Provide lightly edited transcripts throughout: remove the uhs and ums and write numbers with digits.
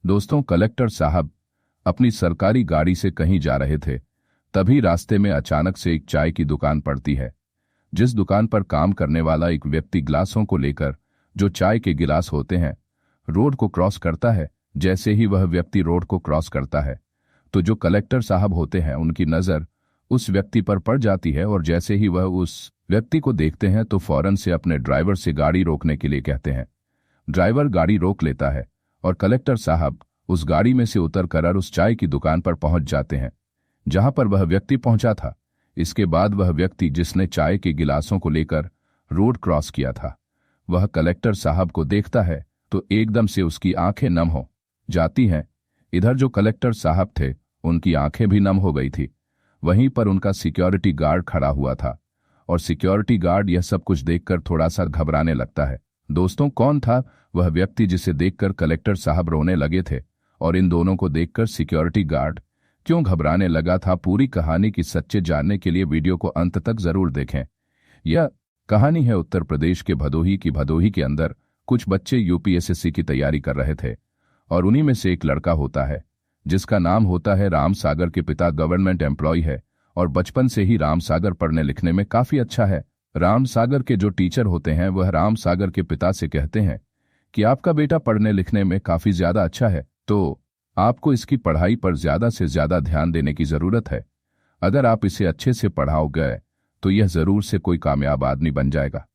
दोस्तों, कलेक्टर साहब अपनी सरकारी गाड़ी से कहीं जा रहे थे। तभी रास्ते में अचानक से एक चाय की दुकान पड़ती है, जिस दुकान पर काम करने वाला एक व्यक्ति गिलासों को लेकर, जो चाय के गिलास होते हैं, रोड को क्रॉस करता है। जैसे ही वह व्यक्ति रोड को क्रॉस करता है तो जो कलेक्टर साहब होते हैं उनकी नज़र उस व्यक्ति पर पड़ जाती है, और जैसे ही वह उस व्यक्ति को देखते हैं तो फौरन से अपने ड्राइवर से गाड़ी रोकने के लिए कहते हैं। ड्राइवर गाड़ी रोक लेता है और कलेक्टर साहब उस गाड़ी में से उतरकर उस चाय की दुकान पर पहुंच जाते हैं जहां पर वह व्यक्ति पहुंचा था। इसके बाद वह व्यक्ति जिसने चाय के गिलासों को लेकर रोड क्रॉस किया था, वह कलेक्टर साहब को देखता है तो एकदम से उसकी आंखें नम हो जाती हैं। इधर जो कलेक्टर साहब थे उनकी आंखें भी नम हो गई थी। वहीं पर उनका सिक्योरिटी गार्ड खड़ा हुआ था और सिक्योरिटी गार्ड यह सब कुछ देखकर थोड़ा सा घबराने लगता है। दोस्तों, कौन था वह व्यक्ति जिसे देखकर कलेक्टर साहब रोने लगे थे, और इन दोनों को देखकर सिक्योरिटी गार्ड क्यों घबराने लगा था? पूरी कहानी की सच्चे जानने के लिए वीडियो को अंत तक जरूर देखें। यह कहानी है उत्तर प्रदेश के भदोही की। भदोही के अंदर कुछ बच्चे यूपीएससी की तैयारी कर रहे थे और उन्हीं में से एक लड़का होता है जिसका नाम होता है राम सागर। के पिता गवर्नमेंट एम्प्लॉय है और बचपन से ही राम सागर पढ़ने लिखने में काफी अच्छा है। राम सागर के जो टीचर होते हैं वह राम सागर के पिता से कहते हैं कि आपका बेटा पढ़ने लिखने में काफी ज्यादा अच्छा है, तो आपको इसकी पढ़ाई पर ज्यादा से ज्यादा ध्यान देने की जरूरत है। अगर आप इसे अच्छे से पढ़ाओगे तो यह जरूर से कोई कामयाब आदमी बन जाएगा।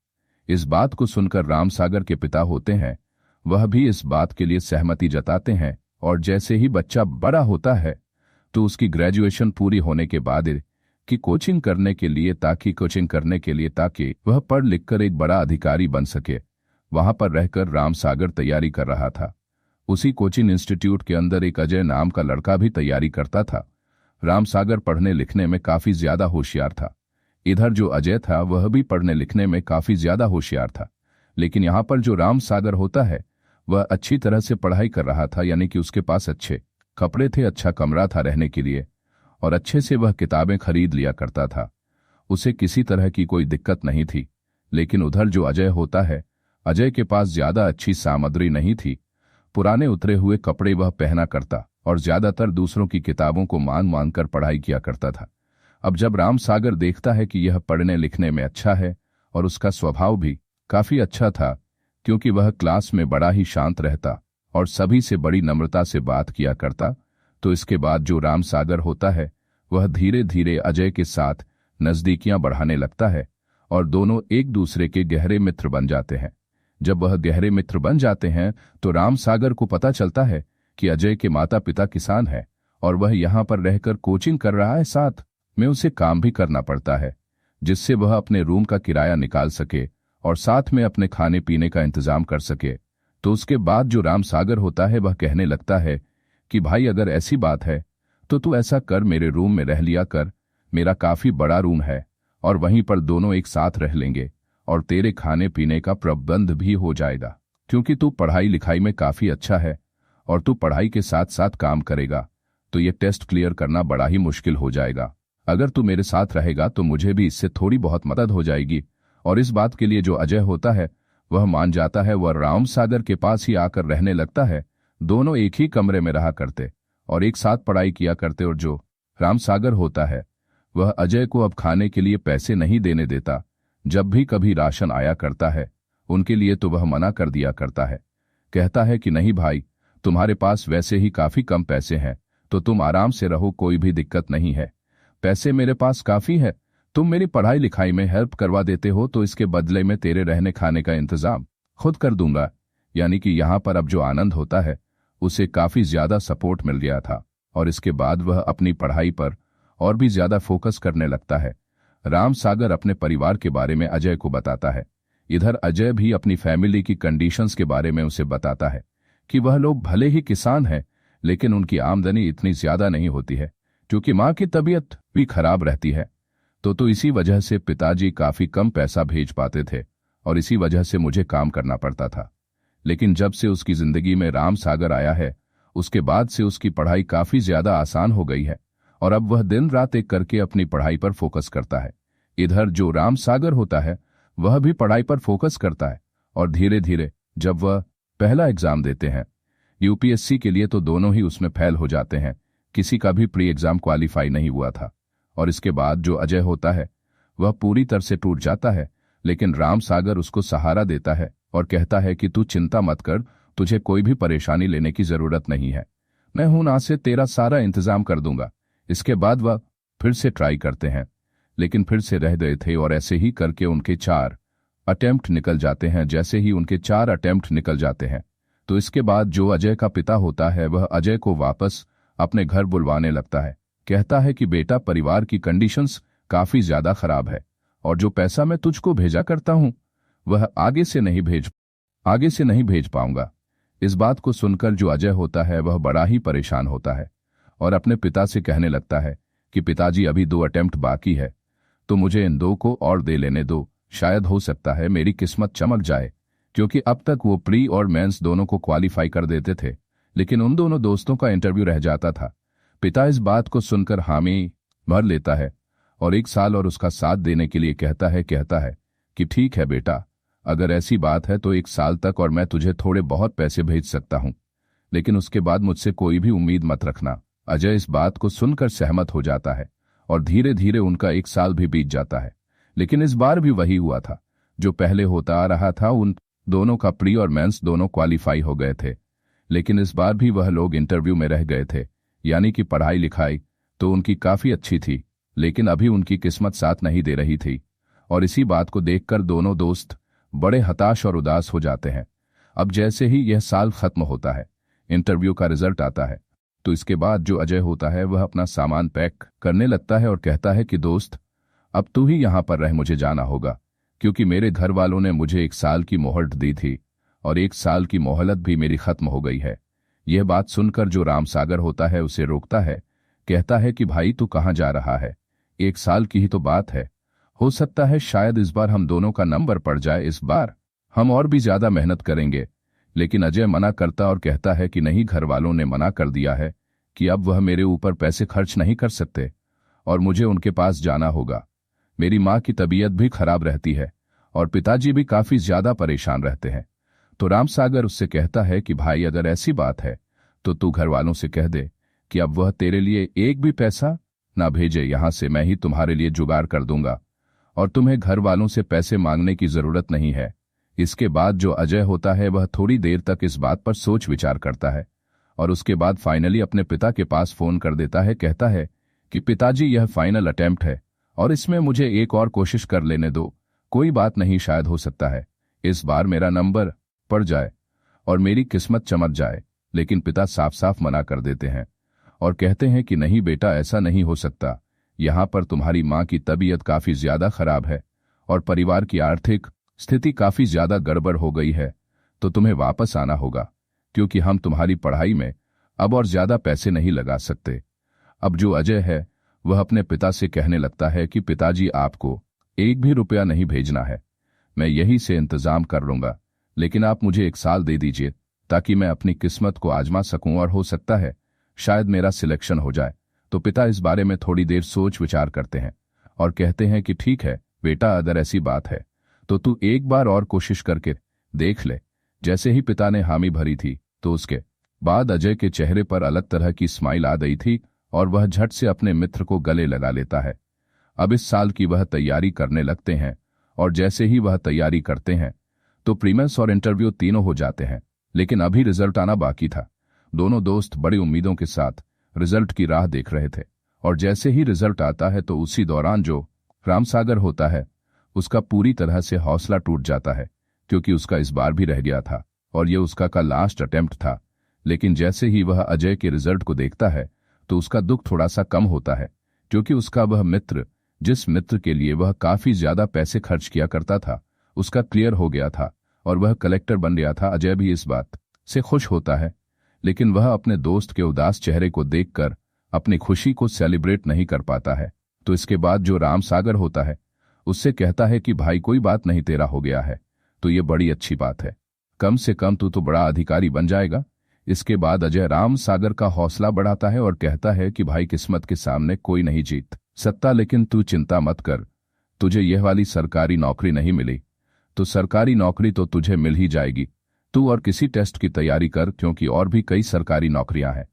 इस बात को सुनकर राम सागर के पिता होते हैं वह भी इस बात के लिए सहमति जताते हैं, और जैसे ही बच्चा बड़ा होता है तो उसकी ग्रेजुएशन पूरी होने के बाद की कोचिंग करने के लिए ताकि वह पढ़ लिखकर एक बड़ा अधिकारी बन सके, वहां पर रहकर राम सागर तैयारी कर रहा था। उसी कोचिंग इंस्टीट्यूट के अंदर एक अजय नाम का लड़का भी तैयारी करता था। राम सागर पढ़ने लिखने में काफी ज्यादा होशियार था। इधर जो अजय था वह भी पढ़ने लिखने में काफी ज्यादा होशियार था, लेकिन यहाँ पर जो राम सागर होता है वह अच्छी तरह से पढ़ाई कर रहा था, यानी कि उसके पास अच्छे कपड़े थे, अच्छा कमरा था रहने के लिए, और अच्छे से वह किताबें खरीद लिया करता था। उसे किसी तरह की कोई दिक्कत नहीं थी। लेकिन उधर जो अजय होता है, अजय के पास ज्यादा अच्छी सामग्री नहीं थी। पुराने उतरे हुए कपड़े वह पहना करता और ज्यादातर दूसरों की किताबों को मान मान कर पढ़ाई किया करता था। अब जब राम सागर देखता है कि यह पढ़ने लिखने में अच्छा है और उसका स्वभाव भी काफी अच्छा था, क्योंकि वह क्लास में बड़ा ही शांत रहता और सभी से बड़ी नम्रता से बात किया करता, तो इसके बाद जो राम सागर होता है वह धीरे धीरे अजय के साथ नजदीकियां बढ़ाने लगता है और दोनों एक दूसरे के गहरे मित्र बन जाते हैं। जब वह गहरे मित्र बन जाते हैं तो राम सागर को पता चलता है कि अजय के माता पिता किसान हैं और वह यहाँ पर रहकर कोचिंग कर रहा है, साथ में उसे काम भी करना पड़ता है जिससे वह अपने रूम का किराया निकाल सके और साथ में अपने खाने पीने का इंतजाम कर सके। तो उसके बाद जो राम सागर होता है वह कहने लगता है कि भाई, अगर ऐसी बात है तो तू ऐसा कर, मेरे रूम में रह लिया कर। मेरा काफी बड़ा रूम है और वहीं पर दोनों एक साथ रह लेंगे और तेरे खाने पीने का प्रबंध भी हो जाएगा, क्योंकि तू पढ़ाई लिखाई में काफी अच्छा है और तू पढ़ाई के साथ साथ काम करेगा तो ये टेस्ट क्लियर करना बड़ा ही मुश्किल हो जाएगा। अगर तू मेरे साथ रहेगा तो मुझे भी इससे थोड़ी बहुत मदद हो जाएगी। और इस बात के लिए जो अजय होता है वह मान जाता है। वह राम सागर के पास ही आकर रहने लगता है। दोनों एक ही कमरे में रहा करते और एक साथ पढ़ाई किया करते। और जो राम सागर होता है वह अजय को अब खाने के लिए पैसे नहीं देने देता। जब भी कभी राशन आया करता है उनके लिए तो वह मना कर दिया करता है, कहता है कि नहीं भाई, तुम्हारे पास वैसे ही काफी कम पैसे हैं तो तुम आराम से रहो, कोई भी दिक्कत नहीं है। पैसे मेरे पास काफी है, तुम मेरी पढ़ाई लिखाई में हेल्प करवा देते हो तो इसके बदले में तेरे रहने खाने का इंतजाम खुद कर दूंगा। यानी कि यहाँ पर अब जो आनंद होता है उसे काफी ज्यादा सपोर्ट मिल गया था और इसके बाद वह अपनी पढ़ाई पर और भी ज्यादा फोकस करने लगता है। राम सागर अपने परिवार के बारे में अजय को बताता है। इधर अजय भी अपनी फैमिली की कंडीशंस के बारे में उसे बताता है कि वह लोग भले ही किसान हैं लेकिन उनकी आमदनी इतनी ज्यादा नहीं होती है क्योंकि माँ की तबीयत भी खराब रहती है। तो इसी वजह से पिताजी काफी कम पैसा भेज पाते थे और इसी वजह से मुझे काम करना पड़ता था। लेकिन जब से उसकी जिंदगी में राम सागर आया है उसके बाद से उसकी पढ़ाई काफी ज्यादा आसान हो गई है और अब वह दिन रात एक करके अपनी पढ़ाई पर फोकस करता है। इधर जो राम सागर होता है वह भी पढ़ाई पर फोकस करता है और धीरे धीरे जब वह पहला एग्जाम देते हैं, यूपीएससी के लिए तो दोनों ही उसमें फेल हो जाते हैं, किसी का भी प्री एग्जाम क्वालिफाई नहीं हुआ था। और इसके बाद जो अजय होता है वह पूरी तरह से टूट जाता है, लेकिन राम सागर उसको सहारा देता है और कहता है कि तू चिंता मत कर, तुझे कोई भी परेशानी लेने की जरूरत नहीं है, मैं हूं ना से तेरा सारा इंतजाम कर दूंगा। इसके बाद वह फिर से ट्राई करते हैं, लेकिन फिर से रह गए थे और ऐसे ही करके उनके 4 अटेम्प्ट निकल जाते हैं। जैसे ही उनके 4 अटेम्प्ट निकल जाते हैं तो इसके बाद जो अजय का पिता होता है वह अजय को वापस अपने घर बुलवाने लगता है। कहता है कि बेटा, परिवार की कंडीशंस काफी ज्यादा खराब है और जो पैसा मैं तुझको भेजा करता हूं वह आगे से नहीं भेज पाऊंगा। इस बात को सुनकर जो अजय होता है वह बड़ा ही परेशान होता है और अपने पिता से कहने लगता है कि पिताजी, अभी 2 अटेम्प्ट बाकी है तो मुझे इन 2 को और दे लेने दो, शायद हो सकता है मेरी किस्मत चमक जाए। क्योंकि अब तक वो प्री और मेंस दोनों को क्वालिफाई कर देते थे, लेकिन उन दोनों दोस्तों का इंटरव्यू रह जाता था। पिता इस बात को सुनकर हामी भर लेता है और 1 साल और उसका साथ देने के लिए कहता है कि ठीक है बेटा, अगर ऐसी बात है तो 1 साल तक और मैं तुझे थोड़े बहुत पैसे भेज सकता हूं, लेकिन उसके बाद मुझसे कोई भी उम्मीद मत रखना। अजय इस बात को सुनकर सहमत हो जाता है और धीरे धीरे उनका 1 साल भी बीत जाता है। लेकिन इस बार भी वही हुआ था जो पहले होता आ रहा था, उन दोनों का प्री और मेंस दोनों क्वालिफाई हो गए थे, लेकिन इस बार भी वह लोग इंटरव्यू में रह गए थे। यानी कि पढ़ाई लिखाई तो उनकी काफी अच्छी थी, लेकिन अभी उनकी किस्मत साथ नहीं दे रही थी और इसी बात को देखकर दोनों दोस्त बड़े हताश और उदास हो जाते हैं। अब जैसे ही यह साल खत्म होता है, इंटरव्यू का रिजल्ट आता है, तो इसके बाद जो अजय होता है वह अपना सामान पैक करने लगता है और कहता है कि दोस्त, अब तू ही यहां पर रह, मुझे जाना होगा, क्योंकि मेरे घर वालों ने मुझे 1 साल की मोहलत दी थी और 1 साल की मोहलत भी मेरी खत्म हो गई है। यह बात सुनकर जो राम सागर होता है उसे रोकता है, कहता है कि भाई, तू कहां जा रहा है, 1 साल की ही तो बात है, हो सकता है शायद इस बार हम दोनों का नंबर पड़ जाए, इस बार हम और भी ज्यादा मेहनत करेंगे। लेकिन अजय मना करता और कहता है कि नहीं, घर वालों ने मना कर दिया है कि अब वह मेरे ऊपर पैसे खर्च नहीं कर सकते और मुझे उनके पास जाना होगा। मेरी माँ की तबीयत भी खराब रहती है और पिताजी भी काफी ज्यादा परेशान रहते हैं। तो राम सागर उससे कहता है कि भाई, अगर ऐसी बात है तो तू घर वालों से कह दे कि अब वह तेरे लिए एक भी पैसा ना भेजे, यहां से मैं ही तुम्हारे लिए जुगाड़ कर दूंगा और तुम्हें घर वालों से पैसे मांगने की जरूरत नहीं है। इसके बाद जो अजय होता है वह थोड़ी देर तक इस बात पर सोच विचार करता है और उसके बाद फाइनली अपने पिता के पास फोन कर देता है। कहता है कि पिताजी, यह फाइनल अटेम्प्ट है और इसमें मुझे एक और कोशिश कर लेने दो, कोई बात नहीं, शायद हो सकता है इस बार मेरा नंबर पड़ जाए और मेरी किस्मत चमक जाए। लेकिन पिता साफ साफ मना कर देते हैं और कहते हैं कि नहीं बेटा, ऐसा नहीं हो सकता, यहां पर तुम्हारी मां की तबीयत काफी ज्यादा खराब है और परिवार की आर्थिक स्थिति काफी ज्यादा गड़बड़ हो गई है, तो तुम्हें वापस आना होगा, क्योंकि हम तुम्हारी पढ़ाई में अब और ज्यादा पैसे नहीं लगा सकते। अब जो अजय है वह अपने पिता से कहने लगता है कि पिताजी, आपको 1 भी रुपया नहीं भेजना है, मैं यहीं से इंतजाम कर लूंगा, लेकिन आप मुझे 1 साल दे दीजिए ताकि मैं अपनी किस्मत को आजमा सकूं और हो सकता है शायद मेरा सिलेक्शन हो जाए। तो पिता इस बारे में थोड़ी देर सोच विचार करते हैं और कहते हैं कि ठीक है बेटा, अगर ऐसी बात है तो तू एक बार और कोशिश करके देख ले। जैसे ही पिता ने हामी भरी थी तो उसके बाद अजय के चेहरे पर अलग तरह की स्माइल आ गई थी और वह झट से अपने मित्र को गले लगा लेता है। अब इस साल की वह तैयारी करने लगते हैं और जैसे ही वह तैयारी करते हैं तो प्रीमेंस और इंटरव्यू तीनों हो जाते हैं, लेकिन अभी रिजल्ट आना बाकी था। दोनों दोस्त बड़ी उम्मीदों के साथ रिजल्ट की राह देख रहे थे और जैसे ही रिजल्ट आता है तो उसी दौरान जो रामसागर होता है उसका पूरी तरह से हौसला टूट जाता है, क्योंकि उसका इस बार भी रह गया था और ये उसका का लास्ट अटेम्प्ट था। लेकिन जैसे ही वह अजय के रिजल्ट को देखता है तो उसका दुख थोड़ा सा कम होता है, क्योंकि उसका वह मित्र, जिस मित्र के लिए वह काफी ज्यादा पैसे खर्च किया करता था, उसका क्लियर हो गया था और वह कलेक्टर बन गया था। अजय भी इस बात से खुश होता है, लेकिन वह अपने दोस्त के उदास चेहरे को देखकर अपनी खुशी को सेलिब्रेट नहीं कर पाता है। तो इसके बाद जो राम सागर होता है उससे कहता है कि भाई, कोई बात नहीं, तेरा हो गया है तो ये बड़ी अच्छी बात है, कम से कम तू तो बड़ा अधिकारी बन जाएगा। इसके बाद अजय राम सागर का हौसला बढ़ाता है और कहता है कि भाई, किस्मत के सामने कोई नहीं जीत सकता, लेकिन तू चिंता मत कर, तुझे यह वाली सरकारी नौकरी नहीं मिली तो सरकारी नौकरी तो तुझे मिल ही जाएगी, तू और किसी टेस्ट की तैयारी कर, क्योंकि और भी कई सरकारी नौकरियां हैं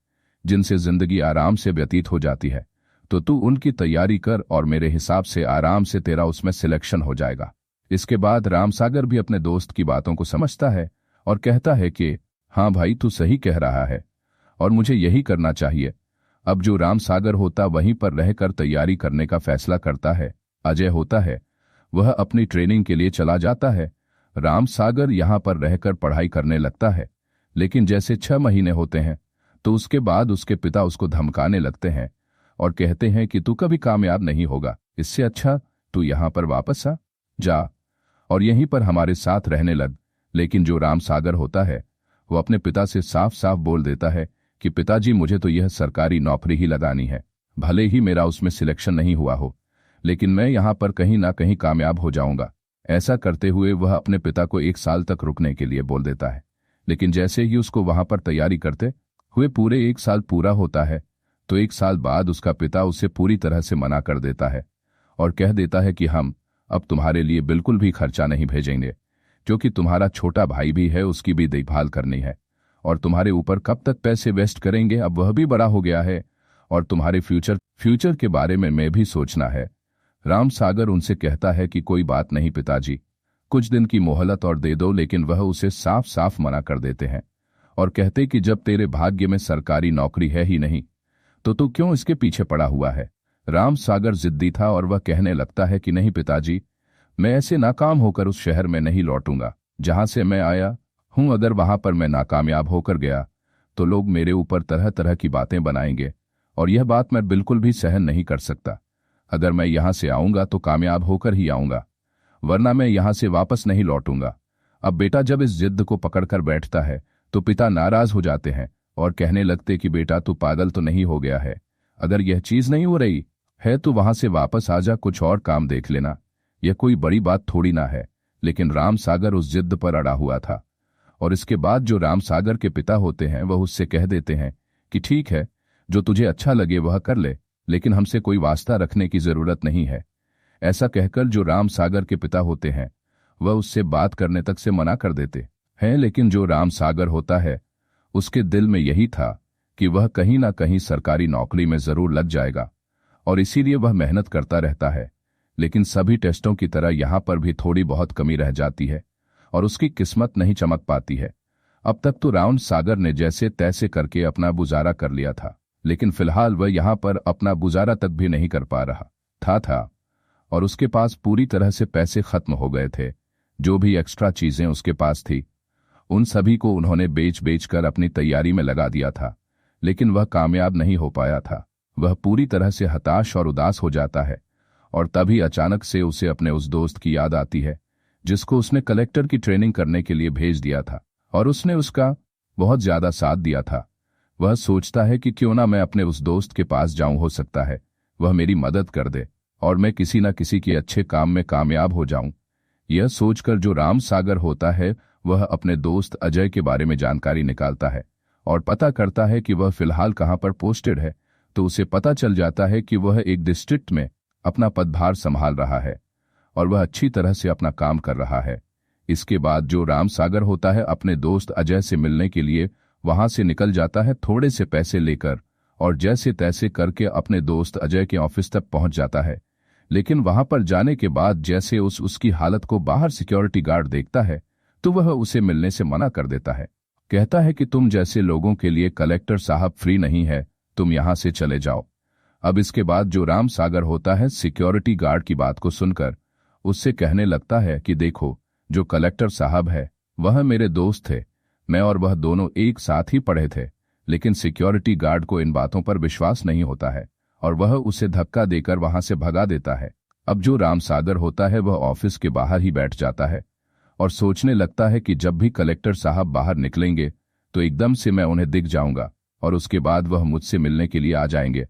जिनसे जिंदगी आराम से व्यतीत हो जाती है। तो तू उनकी तैयारी कर और मेरे हिसाब से आराम से तेरा उसमें सिलेक्शन हो जाएगा। इसके बाद रामसागर भी अपने दोस्त की बातों को समझता है और कहता है कि हाँ भाई, तू सही कह रहा है और मुझे यही करना चाहिए। अब जो रामसागर होता वहीं पर रहकर तैयारी करने का फैसला करता है। अजय होता है, वह अपनी ट्रेनिंग के लिए चला जाता है। रामसागर यहाँ पर रहकर पढ़ाई करने लगता है, लेकिन जैसे 6 महीने होते हैं तो उसके बाद उसके पिता उसको धमकाने लगते हैं और कहते हैं कि तू कभी कामयाब नहीं होगा, इससे अच्छा तू यहाँ पर वापस आ जा और यहीं पर हमारे साथ रहने लग। लेकिन जो रामसागर होता है वो अपने पिता से साफ साफ बोल देता है कि पिताजी, मुझे तो यह सरकारी नौकरी ही लगानी है, भले ही मेरा उसमें सिलेक्शन नहीं हुआ हो, लेकिन मैं यहाँ पर कहीं ना कहीं कामयाब हो जाऊंगा। ऐसा करते हुए वह अपने पिता को 1 साल तक रुकने के लिए बोल देता है। लेकिन जैसे ही उसको वहां पर तैयारी करते हुए पूरे 1 साल पूरा होता है तो 1 साल बाद उसका पिता उसे पूरी तरह से मना कर देता है और कह देता है कि हम अब तुम्हारे लिए बिल्कुल भी खर्चा नहीं भेजेंगे, क्योंकि तुम्हारा छोटा भाई भी है, उसकी भी देखभाल करनी है और तुम्हारे ऊपर कब तक पैसे वेस्ट करेंगे, अब वह भी बड़ा हो गया है और तुम्हारे फ्यूचर के बारे में मैं भी सोचना है। रामसागर उनसे कहता है कि कोई बात नहीं पिताजी, कुछ दिन की मोहलत और दे दो, लेकिन वह उसे साफ साफ मना कर देते हैं और कहते कि जब तेरे भाग्य में सरकारी नौकरी है ही नहीं तो तू क्यों इसके पीछे पड़ा हुआ है। रामसागर जिद्दी था और वह कहने लगता है कि नहीं पिताजी, मैं ऐसे नाकाम होकर उस शहर में नहीं लौटूंगा जहां से मैं आया हूं। अगर वहां पर मैं नाकामयाब होकर गया तो लोग मेरे ऊपर तरह तरह की बातें बनाएंगे और यह बात मैं बिल्कुल भी सहन नहीं कर सकता। अगर मैं यहां से आऊंगा तो कामयाब होकर ही आऊंगा, वरना मैं यहां से वापस नहीं लौटूंगा। अब बेटा जब इस जिद्द को पकड़कर बैठता है तो पिता नाराज हो जाते हैं और कहने लगते कि बेटा तू पागल तो नहीं हो गया है, अगर यह चीज नहीं हो रही है तो वहां से वापस आ जा, कुछ और काम देख लेना, यह कोई बड़ी बात थोड़ी ना है। लेकिन रामसागर उस जिद्द पर अड़ा हुआ था और इसके बाद जो रामसागर के पिता होते हैं वह उससे कह देते हैं कि ठीक है, जो तुझे अच्छा लगे वह कर ले, लेकिन हमसे कोई वास्ता रखने की जरूरत नहीं है। ऐसा कहकर जो रामसागर के पिता होते हैं वह उससे बात करने तक से मना कर देते हैं। लेकिन जो रामसागर होता है उसके दिल में यही था कि वह कहीं ना कहीं सरकारी नौकरी में जरूर लग जाएगा और इसीलिए वह मेहनत करता रहता है। लेकिन सभी टेस्टों की तरह यहां पर भी थोड़ी बहुत कमी रह जाती है और उसकी किस्मत नहीं चमक पाती है। अब तक तो रामसागर ने जैसे तैसे करके अपना गुजारा कर लिया था, लेकिन फिलहाल वह यहां पर अपना गुजारा तक भी नहीं कर पा रहा था और उसके पास पूरी तरह से पैसे खत्म हो गए थे। जो भी एक्स्ट्रा चीजें उसके पास थी उन सभी को उन्होंने बेच कर अपनी तैयारी में लगा दिया था, लेकिन वह कामयाब नहीं हो पाया था। वह पूरी तरह से हताश और उदास हो जाता है और तभी अचानक से उसे अपने उस दोस्त की याद आती है जिसको उसने कलेक्टर की ट्रेनिंग करने के लिए भेज दिया था और उसने उसका बहुत ज्यादा साथ दिया था। वह सोचता है कि क्यों ना मैं अपने उस दोस्त के पास जाऊं, हो सकता है वह मेरी मदद कर दे और मैं किसी न किसी के अच्छे काम में कामयाब हो जाऊं। यह सोचकर जो रामसागर होता है वह अपने दोस्त अजय के बारे में जानकारी निकालता है और पता करता है कि वह फिलहाल कहां पर पोस्टेड है। तो उसे पता चल जाता है कि वह एक डिस्ट्रिक्ट में अपना पदभार संभाल रहा है और वह अच्छी तरह से अपना काम कर रहा है। इसके बाद जो रामसागर होता है अपने दोस्त अजय से मिलने के लिए वहां से निकल जाता है थोड़े से पैसे लेकर और जैसे तैसे करके अपने दोस्त अजय के ऑफिस तक पहुंच जाता है। लेकिन वहां पर जाने के बाद जैसे उसकी हालत को बाहर सिक्योरिटी गार्ड देखता है तो वह उसे मिलने से मना कर देता है। कहता है कि तुम जैसे लोगों के लिए कलेक्टर साहब फ्री नहीं है, तुम यहां से चले जाओ। अब इसके बाद जो रामसागर होता है सिक्योरिटी गार्ड की बात को सुनकर उससे कहने लगता है कि देखो, जो कलेक्टर साहब है वह मेरे दोस्त थे, मैं और वह दोनों एक साथ ही पढ़े थे। लेकिन सिक्योरिटी गार्ड को इन बातों पर विश्वास नहीं होता है और वह उसे धक्का देकर वहां से भगा देता है। अब जो रामसागर होता है वह ऑफिस के बाहर ही बैठ जाता है और सोचने लगता है कि जब भी कलेक्टर साहब बाहर निकलेंगे तो एकदम से मैं उन्हें दिख जाऊंगा और उसके बाद वह मुझसे मिलने के लिए आ जाएंगे।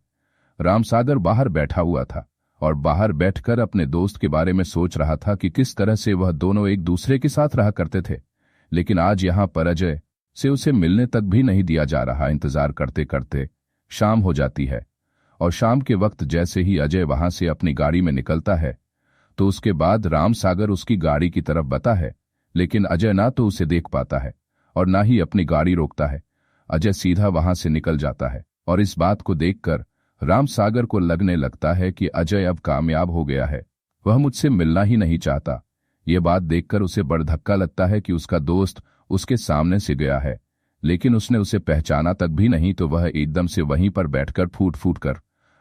रामसागर बाहर बैठा हुआ था और बाहर बैठकर अपने दोस्त के बारे में सोच रहा था कि किस तरह से वह दोनों एक दूसरे के साथ रहा करते थे। लेकिन आज यहां पर अजय से उसे मिलने तक भी नहीं दिया जा रहा। इंतजार करते करते शाम हो जाती है और शाम के वक्त जैसे ही अजय वहां से अपनी गाड़ी में निकलता है तो उसके बाद रामसागर उसकी गाड़ी की तरफ बता है, लेकिन अजय ना तो उसे देख पाता है और ना ही अपनी गाड़ी रोकता है। अजय सीधा वहां से निकल जाता है और इस बात को देखकर राम सागर को लगने लगता है कि अजय अब कामयाब हो गया है। वह मुझसे मिलना ही नहीं चाहता। ये बात देखकर उसे बड़ धक्का लगता है कि उसका दोस्त उसके सामने से गया है, लेकिन उसने उसे पहचाना तक भी नहीं, तो वह एकदम से वहीं पर बैठकर फूट फूट कर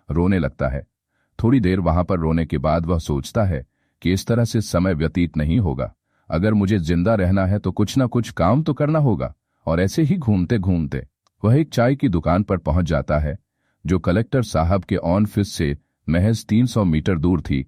रोने लगता है। थोड़ी देर वहां पर रोने के बाद वह सोचता है कि इस तरह से समय व्यतीत नहीं होगा। अगर मुझे जिंदा रहना है तो कुछ ना कुछ काम तो करना होगा। और ऐसे ही घूमते घूमते वह एक चाय की दुकान पर पहुंच जाता है, जो कलेक्टर साहब के ऑफिस से महज 300 मीटर दूर थी।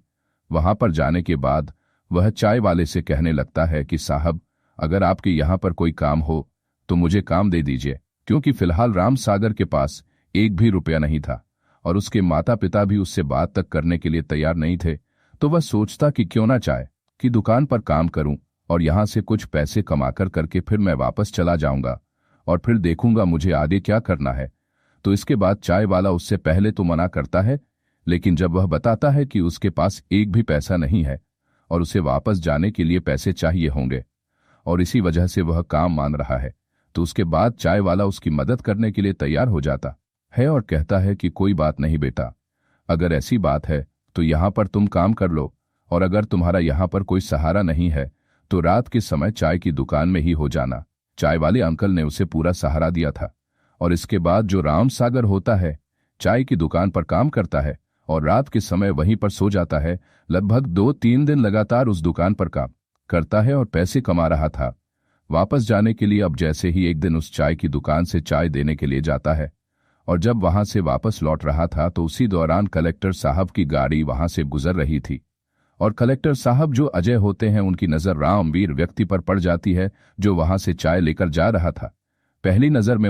वहां पर जाने के बाद वह चाय वाले से कहने लगता है कि साहब, अगर आपके यहाँ पर कोई काम हो तो मुझे काम दे दीजिए, क्योंकि फिलहाल राम सागर के पास एक भी रुपया नहीं था और उसके माता पिता भी उससे बात तक करने के लिए तैयार नहीं थे। तो वह सोचता कि क्यों ना चाय की दुकान पर काम करूं और यहां से कुछ पैसे कमाकर करके फिर मैं वापस चला जाऊंगा और फिर देखूंगा मुझे आगे क्या करना है। तो इसके बाद चाय वाला उससे पहले तो मना करता है, लेकिन जब वह बताता है कि उसके पास एक भी पैसा नहीं है और उसे वापस जाने के लिए पैसे चाहिए होंगे और इसी वजह से वह काम मान रहा है, तो उसके बाद चाय वाला उसकी मदद करने के लिए तैयार हो जाता है और कहता है कि कोई बात नहीं बेटा, अगर ऐसी बात है तो यहाँ पर तुम काम कर लो, और अगर तुम्हारा यहाँ पर कोई सहारा नहीं है तो रात के समय चाय की दुकान में ही हो जाना। चाय वाले अंकल ने उसे पूरा सहारा दिया था और इसके बाद जो राम सागर होता है चाय की दुकान पर काम करता है और रात के समय वहीं पर सो जाता है। लगभग 2-3 दिन लगातार उस दुकान पर काम करता है और पैसे कमा रहा था। वापस जाने के लिए अब जैसे ही एक दिन उस चाय की दुकान से चाय देने के लिए जाता है और जब वहां से वापस लौट रहा था तो उसी दौरान कलेक्टर साहब की गाड़ी वहां से गुजर रही थी और कलेक्टर साहब जो अजय होते हैं उनकी नजर रामवीर व्यक्ति पर पड़ जाती है, जो वहां से चाय लेकर जा रहा था। पहली नजर में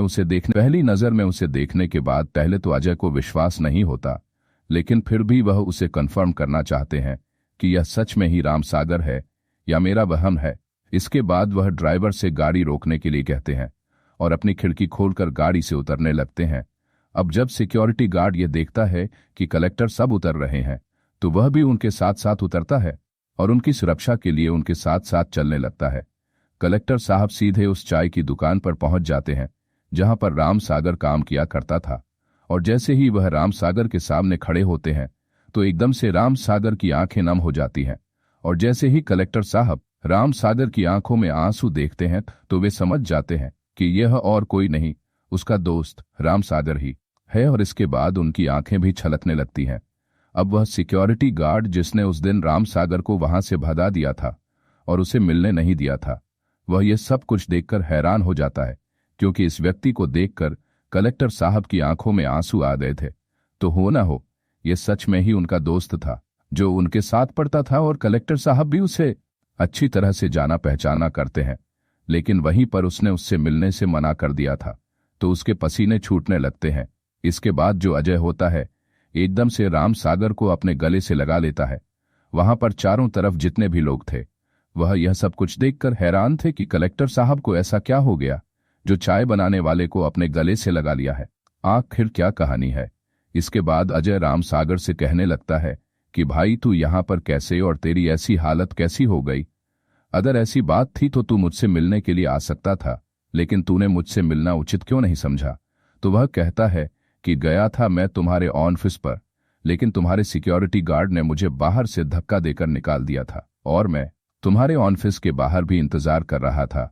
उसे देखने के बाद पहले तो अजय को विश्वास नहीं होता, लेकिन फिर भी वह उसे कन्फर्म करना चाहते हैं कि यह सच में ही राम सागर है या मेरा वहम है। इसके बाद वह ड्राइवर से गाड़ी रोकने के लिए कहते हैं और अपनी खिड़की खोलकर गाड़ी से उतरने लगते हैं। अब जब सिक्योरिटी गार्ड ये देखता है कि कलेक्टर सब उतर रहे हैं तो वह भी उनके साथ साथ उतरता है और उनकी सुरक्षा के लिए उनके साथ साथ चलने लगता है। कलेक्टर साहब सीधे उस चाय की दुकान पर पहुंच जाते हैं जहां पर राम सागर काम किया करता था और जैसे ही वह राम सागर के सामने खड़े होते हैं तो एकदम से राम सागर की आंखें नम हो जाती हैं और जैसे ही कलेक्टर साहब राम सागर की आंखों में आंसू देखते हैं तो वे समझ जाते हैं कि यह और कोई नहीं, उसका दोस्त राम सागर ही है और इसके बाद उनकी आंखें भी छलकने लगती हैं। अब वह सिक्योरिटी गार्ड जिसने उस दिन राम सागर को वहां से भगा दिया था और उसे मिलने नहीं दिया था, वह यह सब कुछ देखकर हैरान हो जाता है, क्योंकि इस व्यक्ति को देखकर कलेक्टर साहब की आंखों में आंसू आ गए थे। तो हो ना हो यह सच में ही उनका दोस्त था जो उनके साथ पढ़ता था और कलेक्टर साहब भी उसे अच्छी तरह से जाना पहचाना करते हैं, लेकिन वहीं पर उसने उससे मिलने से मना कर दिया था, तो उसके पसीने छूटने लगते हैं। इसके बाद जो अजय होता है एकदम से राम सागर को अपने गले से लगा लेता है। वहां पर चारों तरफ जितने भी लोग थे वह यह सब कुछ देखकर हैरान थे कि कलेक्टर साहब को ऐसा क्या हो गया जो चाय बनाने वाले को अपने गले से लगा लिया है। आखिर क्या कहानी है। इसके बाद अजय राम सागर से कहने लगता है कि भाई तू यहाँ पर कैसे और तेरी ऐसी हालत कैसी हो गई। अगर ऐसी बात थी तो तू मुझसे मिलने के लिए आ सकता था, लेकिन तूने मुझसे मिलना उचित क्यों नहीं समझा। तो वह कहता है कि गया था मैं तुम्हारे ऑफिस पर, लेकिन तुम्हारे सिक्योरिटी गार्ड ने मुझे बाहर से धक्का देकर निकाल दिया था और मैं तुम्हारे ऑफिस के बाहर भी इंतजार कर रहा था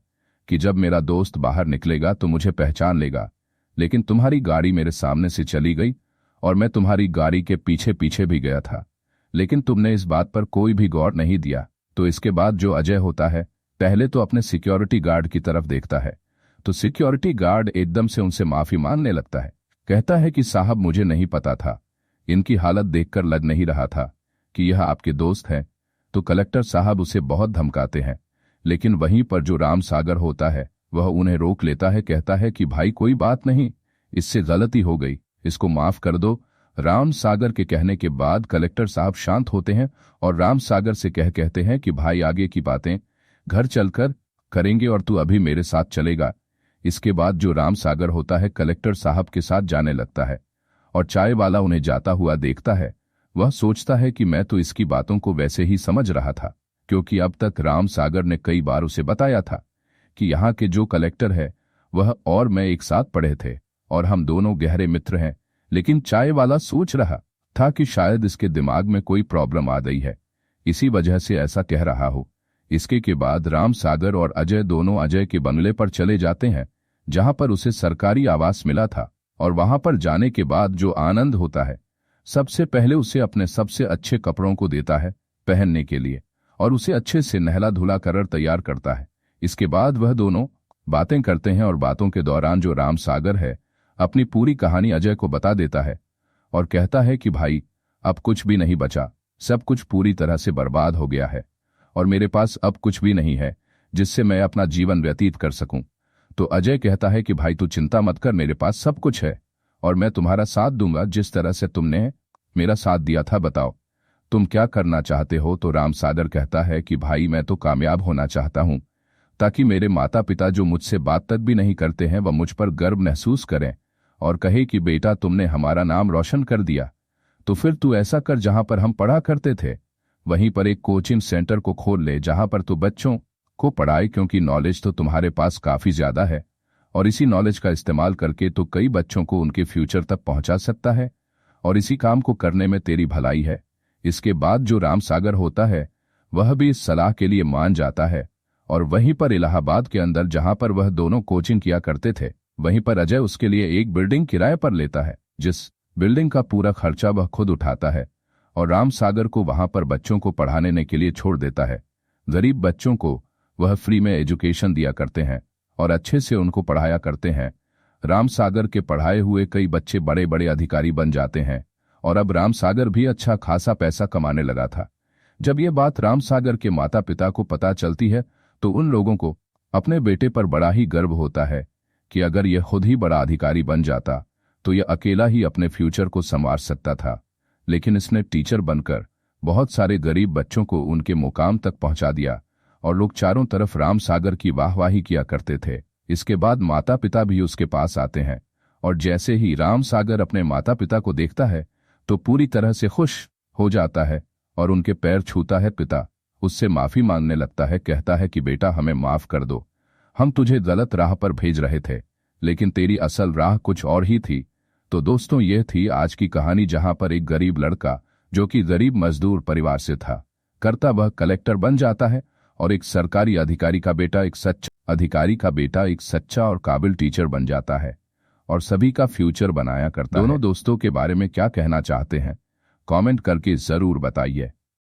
कि जब मेरा दोस्त बाहर निकलेगा तो मुझे पहचान लेगा, लेकिन तुम्हारी गाड़ी मेरे सामने से चली गई और मैं तुम्हारी गाड़ी के पीछे पीछे भी गया था, लेकिन तुमने इस बात पर कोई भी गौर नहीं दिया। तो इसके बाद जो अजय होता है पहले तो अपने सिक्योरिटी गार्ड की तरफ देखता है, तो सिक्योरिटी गार्ड एकदम से उनसे माफी मांगने लगता है। कहता है कि साहब मुझे नहीं पता था, इनकी हालत देखकर लग नहीं रहा था कि यह आपके दोस्त हैं। तो कलेक्टर साहब उसे बहुत धमकाते हैं, लेकिन वहीं पर जो राम सागर होता है वह उन्हें रोक लेता है। कहता है कि भाई कोई बात नहीं, इससे गलती हो गई, इसको माफ कर दो। राम सागर के कहने के बाद कलेक्टर साहब शांत होते हैं और राम सागर से कहते हैं कि भाई आगे की बातें घर चलकर करेंगे और तू अभी मेरे साथ चलेगा। इसके बाद जो राम सागर होता है कलेक्टर साहब के साथ जाने लगता है और चाय वाला उन्हें जाता हुआ देखता है। वह सोचता है कि मैं तो इसकी बातों को वैसे ही समझ रहा था, क्योंकि अब तक राम सागर ने कई बार उसे बताया था कि यहाँ के जो कलेक्टर है वह और मैं एक साथ पढ़े थे और हम दोनों गहरे मित्र हैं। लेकिन चाय वाला सोच रहा था कि शायद इसके दिमाग में कोई प्रॉब्लम आ गई है, इसी वजह से ऐसा कह रहा हो। इसके के बाद राम सागर और अजय दोनों अजय के बंगले पर चले जाते हैं जहां पर उसे सरकारी आवास मिला था। और वहां पर जाने के बाद जो आनंद होता है, सबसे पहले उसे अपने सबसे अच्छे कपड़ों को देता है पहनने के लिए और उसे अच्छे से नहला धुला कर तैयार करता है। इसके बाद वह दोनों बातें करते हैं और बातों के दौरान जो राम सागर है अपनी पूरी कहानी अजय को बता देता है और कहता है कि भाई अब कुछ भी नहीं बचा, सब कुछ पूरी तरह से बर्बाद हो गया है और मेरे पास अब कुछ भी नहीं है जिससे मैं अपना जीवन व्यतीत कर सकूं। तो अजय कहता है कि भाई तू चिंता मत कर, मेरे पास सब कुछ है और मैं तुम्हारा साथ दूंगा जिस तरह से तुमने मेरा साथ दिया था। बताओ तुम क्या करना चाहते हो। तो राम सागर कहता है कि भाई मैं तो कामयाब होना चाहता हूं ताकि मेरे माता पिता जो मुझसे बात तक भी नहीं करते हैं वह मुझ पर गर्व महसूस करें और कहे कि बेटा तुमने हमारा नाम रोशन कर दिया। तो फिर तू ऐसा कर, जहां पर हम पढ़ा करते थे वहीं पर एक कोचिंग सेंटर को खोल ले जहां पर तू बच्चों को पढ़ाए, क्योंकि नॉलेज तो तुम्हारे पास काफी ज्यादा है और इसी नॉलेज का इस्तेमाल करके तो कई बच्चों को उनके फ्यूचर तक पहुंचा सकता है और इसी काम को करने में तेरी भलाई है। इसके बाद जो राम सागर होता है वह भी इस सलाह के लिए मान जाता है और वहीं पर इलाहाबाद के अंदर जहां पर वह दोनों कोचिंग किया करते थे वहीं पर अजय उसके लिए एक बिल्डिंग किराए पर लेता है, जिस बिल्डिंग का पूरा खर्चा वह खुद उठाता है और राम सागर को वहां पर बच्चों को पढ़ाने के लिए छोड़ देता है। गरीब बच्चों को वह फ्री में एजुकेशन दिया करते हैं और अच्छे से उनको पढ़ाया करते हैं। राम सागर के पढ़ाए हुए कई बच्चे बड़े बड़े अधिकारी बन जाते हैं और अब राम सागर भी अच्छा खासा पैसा कमाने लगा था। जब ये बात राम सागर के माता पिता को पता चलती है तो उन लोगों को अपने बेटे पर बड़ा ही गर्व होता है कि अगर यह खुद ही बड़ा अधिकारी बन जाता तो यह अकेला ही अपने फ्यूचर को संवार सकता था, लेकिन इसने टीचर बनकर बहुत सारे गरीब बच्चों को उनके मुकाम तक पहुंचा दिया और लोग चारों तरफ राम सागर की वाहवाही किया करते थे। इसके बाद माता पिता भी उसके पास आते हैं और जैसे ही राम सागर अपने माता पिता को देखता है तो पूरी तरह से खुश हो जाता है और उनके पैर छूता है। पिता उससे माफी मांगने लगता है, कहता है कि बेटा हमें माफ कर दो, हम तुझे गलत राह पर भेज रहे थे लेकिन तेरी असल राह कुछ और ही थी। तो दोस्तों यह थी आज की कहानी जहां पर एक गरीब लड़का जो कि गरीब मजदूर परिवार से था करता वह कलेक्टर बन जाता है और एक सरकारी अधिकारी का बेटा एक सच्चा और काबिल टीचर बन जाता है और सभी का फ्यूचर बनाया करता है। दोनों दोस्तों के बारे में क्या कहना चाहते हैं कमेंट करके जरूर बताइए।